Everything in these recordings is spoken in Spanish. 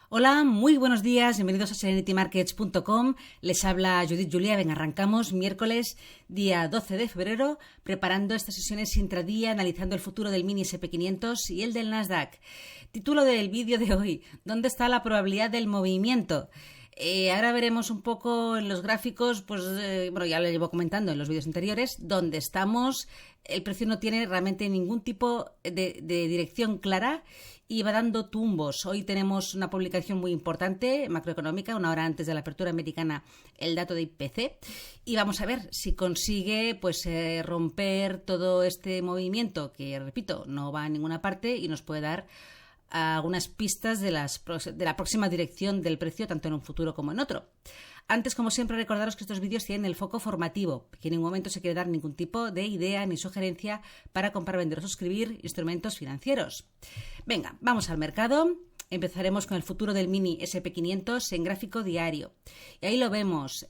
Hola, muy buenos días, bienvenidos a serenitymarkets.com. Les habla Judith Julia. Venga, arrancamos miércoles, día 12 de febrero, preparando estas sesiones intradía, analizando el futuro del mini SP500 y el del Nasdaq. Título del vídeo de hoy: ¿dónde está la probabilidad del movimiento? Ahora veremos un poco en los gráficos, bueno, ya lo llevo comentando en los vídeos anteriores, dónde estamos. El precio no tiene realmente ningún tipo de dirección clara y va dando tumbos. Hoy tenemos una publicación muy importante, macroeconómica, una hora antes de la apertura americana, el dato de IPC, y vamos a ver si consigue romper todo este movimiento que, repito, no va a ninguna parte y nos puede dar algunas pistas de la próxima dirección del precio, tanto en un futuro como en otro. Antes, como siempre, recordaros que estos vídeos tienen el foco formativo, que en ningún momento se quiere dar ningún tipo de idea ni sugerencia para comprar, vender o suscribir instrumentos financieros. Venga, vamos al mercado. Empezaremos con el futuro del mini SP500 en gráfico diario. Y ahí lo vemos.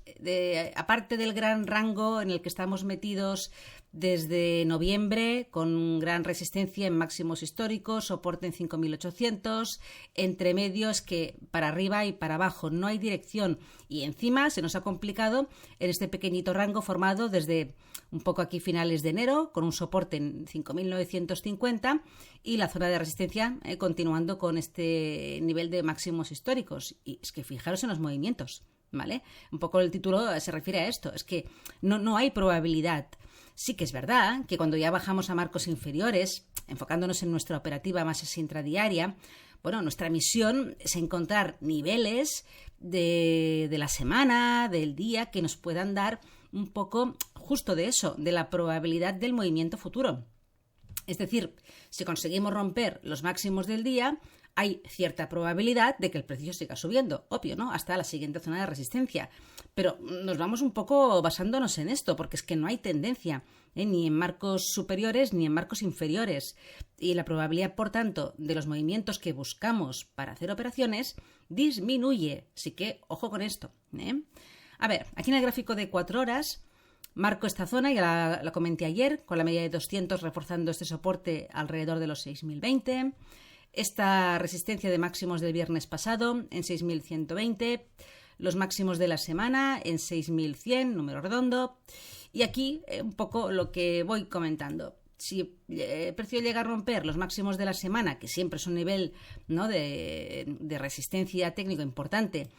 Aparte del gran rango en el que estamos metidos desde noviembre, con gran resistencia en máximos históricos, soporte en 5.800, entre medios que para arriba y para abajo no hay dirección. Y encima se nos ha complicado en este pequeñito rango formado desde un poco aquí finales de enero, con un soporte en 5.950 y la zona de resistencia continuando con este nivel de máximos históricos. Y es que fijaros en los movimientos, ¿vale? Un poco el título se refiere a esto, es que no hay probabilidad. Sí que es verdad que cuando ya bajamos a marcos inferiores, enfocándonos en nuestra operativa más intradiaria, bueno, nuestra misión es encontrar niveles de la semana, del día, que nos puedan dar un poco justo de eso, de la probabilidad del movimiento futuro. Es decir, si conseguimos romper los máximos del día, hay cierta probabilidad de que el precio siga subiendo, obvio, ¿no? Hasta la siguiente zona de resistencia. Pero nos vamos un poco basándonos en esto, porque es que no hay tendencia, ni en marcos superiores ni en marcos inferiores. Y la probabilidad, por tanto, de los movimientos que buscamos para hacer operaciones disminuye. Así que, ojo con esto, ¿eh? A ver, aquí en el gráfico de 4 horas... marco esta zona, ya la comenté ayer, con la media de 200 reforzando este soporte alrededor de los 6.020. Esta resistencia de máximos del viernes pasado en 6.120. Los máximos de la semana en 6.100, número redondo. Y aquí un poco lo que voy comentando. Si el precio llega a romper los máximos de la semana, que siempre es un nivel, ¿no?, de resistencia técnico importante,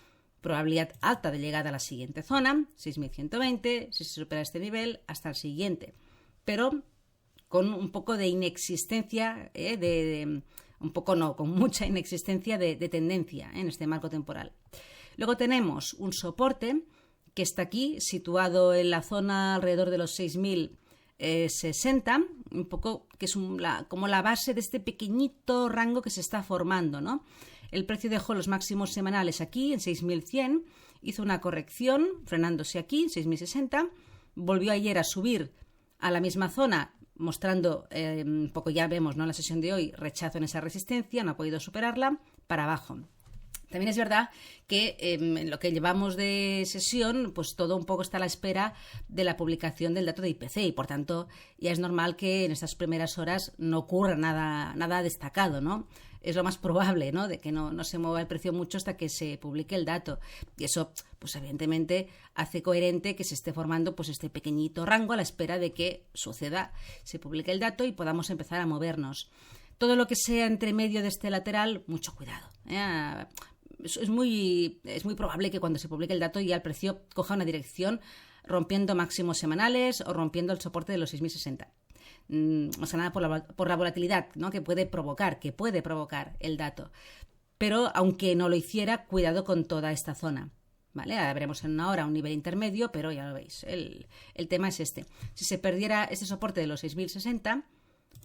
probabilidad alta de llegada a la siguiente zona, 6.120, si se supera este nivel, hasta el siguiente. Pero con un poco de inexistencia, con mucha inexistencia de tendencia en este marco temporal. Luego tenemos un soporte que está aquí, situado en la zona alrededor de los 6.060, un poco que es como la base de este pequeñito rango que se está formando, ¿no? El precio dejó los máximos semanales aquí en 6.100, hizo una corrección frenándose aquí en 6.060, volvió ayer a subir a la misma zona mostrando un poco, ya vemos, ¿no?, en la sesión de hoy, rechazo en esa resistencia, no ha podido superarla, para abajo. También es verdad que en lo que llevamos de sesión, pues todo un poco está a la espera de la publicación del dato de IPC y, por tanto, ya es normal que en estas primeras horas no ocurra nada destacado, ¿no? Es lo más probable, ¿no?, de que no se mueva el precio mucho hasta que se publique el dato. Y eso, pues evidentemente, hace coherente que se esté formando pues este pequeñito rango a la espera de que suceda, se publique el dato y podamos empezar a movernos. Todo lo que sea entre medio de este lateral, mucho cuidado, ¿eh? Es muy probable que cuando se publique el dato ya el precio coja una dirección rompiendo máximos semanales o rompiendo el soporte de los 6.060. Más que nada por la volatilidad, ¿no?, que puede provocar el dato. Pero aunque no lo hiciera, cuidado con toda esta zona, ¿vale? Ahora veremos en una hora un nivel intermedio, pero ya lo veis, el tema es este. Si se perdiera este soporte de los 6.060,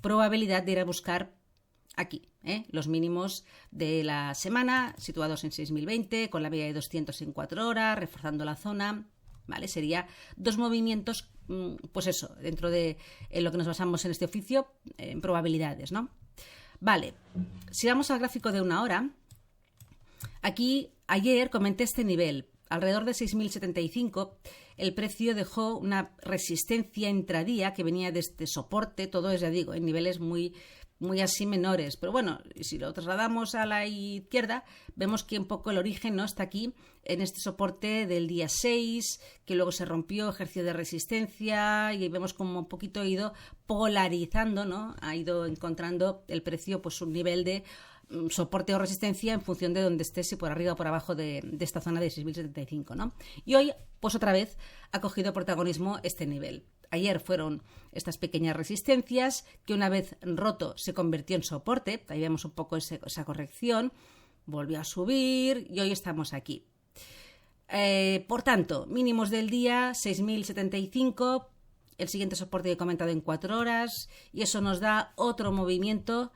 probabilidad de ir a buscar aquí, los mínimos de la semana, situados en 6.020, con la media de 200 en 4 horas, reforzando la zona, ¿vale? Sería dos movimientos, pues eso, dentro de lo que nos basamos en este oficio, en probabilidades, ¿no? Vale, si vamos al gráfico de una hora, aquí ayer comenté este nivel, alrededor de 6.075, el precio dejó una resistencia intradía que venía de este soporte, todo es, ya digo, en niveles muy muy así menores. Pero bueno, si lo trasladamos a la izquierda, vemos que un poco el origen, ¿no?, está aquí, en este soporte del día 6, que luego se rompió, ejerció de resistencia, y vemos como un poquito ha ido polarizando, ¿no? Ha ido encontrando el precio pues un nivel de soporte o resistencia en función de donde esté, si por arriba o por abajo de esta zona de 6.075, ¿no? Y hoy, pues otra vez, ha cogido protagonismo este nivel. Ayer fueron estas pequeñas resistencias que una vez roto se convirtió en soporte. Ahí vemos un poco esa corrección. Volvió a subir y hoy estamos aquí. Por tanto, mínimos del día 6.075, el siguiente soporte que he comentado en 4 horas, y eso nos da otro movimiento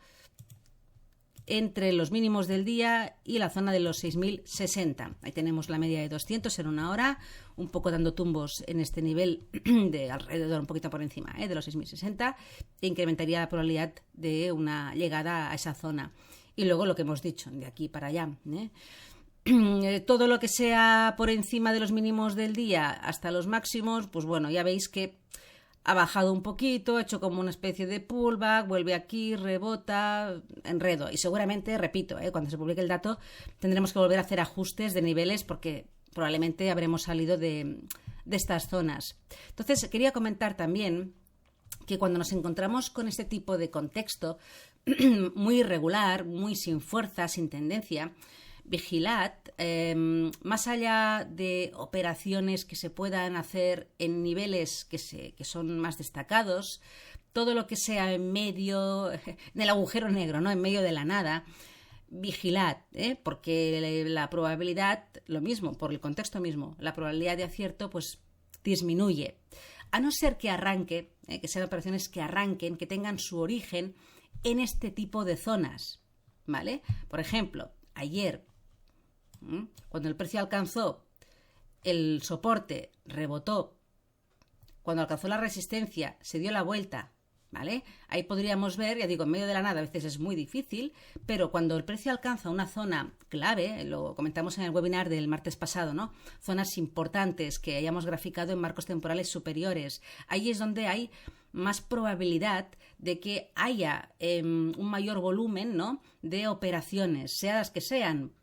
entre los mínimos del día y la zona de los 6.060. Ahí tenemos la media de 200 en una hora, un poco dando tumbos en este nivel de alrededor, un poquito por encima de los 6.060, e incrementaría la probabilidad de una llegada a esa zona. Y luego lo que hemos dicho, de aquí para allá, todo lo que sea por encima de los mínimos del día hasta los máximos, pues bueno, ya veis que ha bajado un poquito, ha hecho como una especie de pullback, vuelve aquí, rebota, enredo. Y seguramente, repito, cuando se publique el dato tendremos que volver a hacer ajustes de niveles porque probablemente habremos salido de estas zonas. Entonces, quería comentar también que cuando nos encontramos con este tipo de contexto muy irregular, muy sin fuerza, sin tendencia, vigilad, más allá de operaciones que se puedan hacer en niveles que son más destacados, todo lo que sea en medio, en el agujero negro, ¿no?, en medio de la nada, vigilad, porque la probabilidad, lo mismo, por el contexto mismo, la probabilidad de acierto pues disminuye. A no ser que arranque, que sean operaciones que arranquen, que tengan su origen en este tipo de zonas, ¿vale? Por ejemplo, ayer, cuando el precio alcanzó el soporte, rebotó. Cuando alcanzó la resistencia, se dio la vuelta, ¿vale? Ahí podríamos ver, ya digo, en medio de la nada a veces es muy difícil, pero cuando el precio alcanza una zona clave, lo comentamos en el webinar del martes pasado, ¿no?, zonas importantes que hayamos graficado en marcos temporales superiores, ahí es donde hay más probabilidad de que haya un mayor volumen, ¿no?, de operaciones, sea las que sean,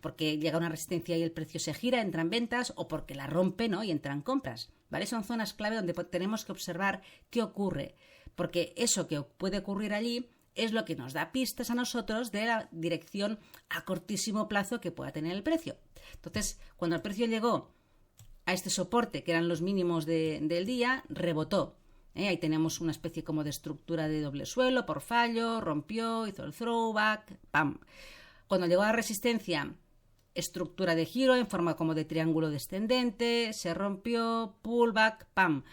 porque llega una resistencia y el precio se gira, entran ventas, o porque la rompe, ¿no?, y entran compras, ¿vale? Son zonas clave donde tenemos que observar qué ocurre, porque eso que puede ocurrir allí es lo que nos da pistas a nosotros de la dirección a cortísimo plazo que pueda tener el precio. Entonces, cuando el precio llegó a este soporte, que eran los mínimos del día, rebotó. Ahí tenemos una especie como de estructura de doble suelo por fallo, rompió, hizo el throwback, ¡pam! Cuando llegó a la resistencia, estructura de giro en forma como de triángulo descendente, se rompió, pullback, ¡pam!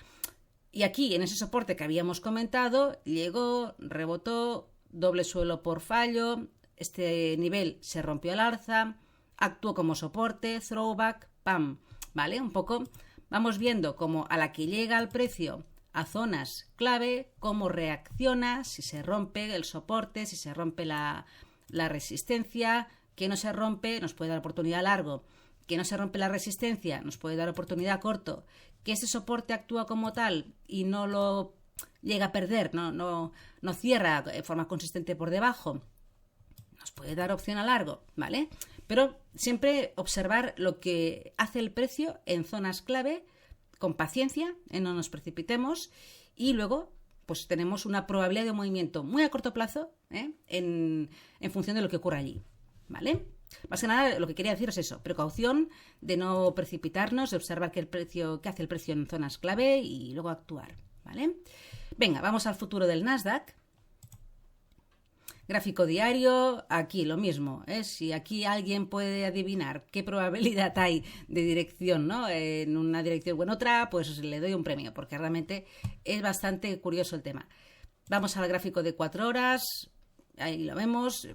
Y aquí, en ese soporte que habíamos comentado, llegó, rebotó, doble suelo por fallo, este nivel se rompió al alza, actuó como soporte, throwback, ¡pam! ¿Vale? Un poco vamos viendo cómo a la que llega el precio a zonas clave, cómo reacciona, si se rompe el soporte, si se rompe la resistencia, que no se rompe, nos puede dar oportunidad a largo, que no se rompe la resistencia, nos puede dar oportunidad a corto, que este soporte actúa como tal y no lo llega a perder, no cierra de forma consistente por debajo, nos puede dar opción a largo, ¿vale? Pero siempre observar lo que hace el precio en zonas clave, con paciencia, no nos precipitemos, y luego pues tenemos una probabilidad de movimiento muy a corto plazo en función de lo que ocurra allí, ¿vale? Más que nada lo que quería decir es eso, precaución de no precipitarnos, de observar qué hace el precio en zonas clave y luego actuar, ¿vale? Venga, vamos al futuro del Nasdaq. Gráfico diario, aquí lo mismo, si aquí alguien puede adivinar qué probabilidad hay de dirección, ¿no?, en una dirección o en otra, pues le doy un premio, porque realmente es bastante curioso el tema. Vamos al gráfico de 4 horas, ahí lo vemos,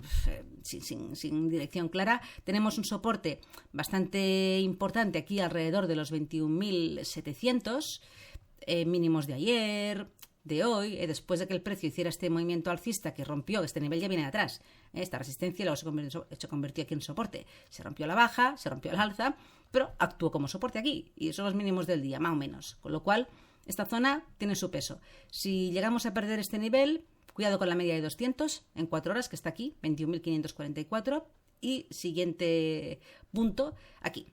sin dirección clara. Tenemos un soporte bastante importante aquí alrededor de los 21.700, mínimos de ayer, de hoy, después de que el precio hiciera este movimiento alcista que rompió, este nivel ya viene de atrás, esta resistencia luego se convirtió aquí en soporte, se rompió a la baja, se rompió al alza, pero actuó como soporte aquí, y son los mínimos del día, más o menos, con lo cual esta zona tiene su peso. Si llegamos a perder este nivel, Cuidado con la media de 200 en 4 horas, que está aquí, 21.544. Y siguiente punto, aquí,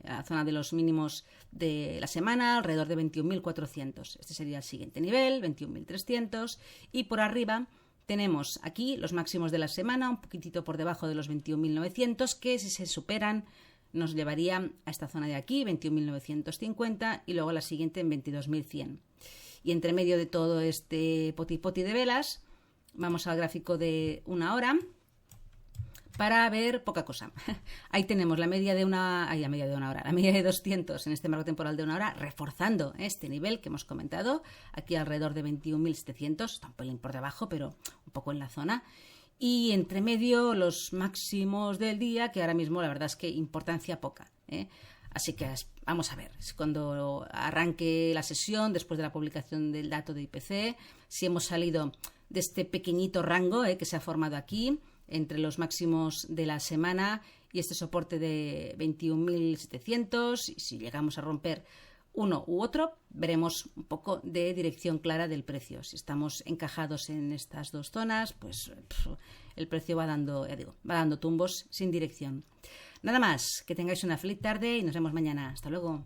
la zona de los mínimos de la semana, alrededor de 21.400. Este sería el siguiente nivel, 21.300. Y por arriba tenemos aquí los máximos de la semana, un poquitito por debajo de los 21.900, que si se superan nos llevaría a esta zona de aquí, 21.950, y luego la siguiente en 22.100. Y entre medio de todo este poti-poti de velas, vamos al gráfico de una hora para ver poca cosa. Ahí tenemos la media de una hora, la media de 200 en este marco temporal de una hora, reforzando este nivel que hemos comentado, aquí alrededor de 21.700, está un pelín por debajo, pero un poco en la zona. Y entre medio los máximos del día, que ahora mismo la verdad es que importancia poca, Así que vamos a ver, cuando arranque la sesión, después de la publicación del dato de IPC, si hemos salido de este pequeñito rango que se ha formado aquí, entre los máximos de la semana y este soporte de 21.700, y si llegamos a romper uno u otro, veremos un poco de dirección clara del precio. Si estamos encajados en estas dos zonas, pues el precio va dando, ya digo, va dando tumbos sin dirección. Nada más, que tengáis una feliz tarde y nos vemos mañana. Hasta luego.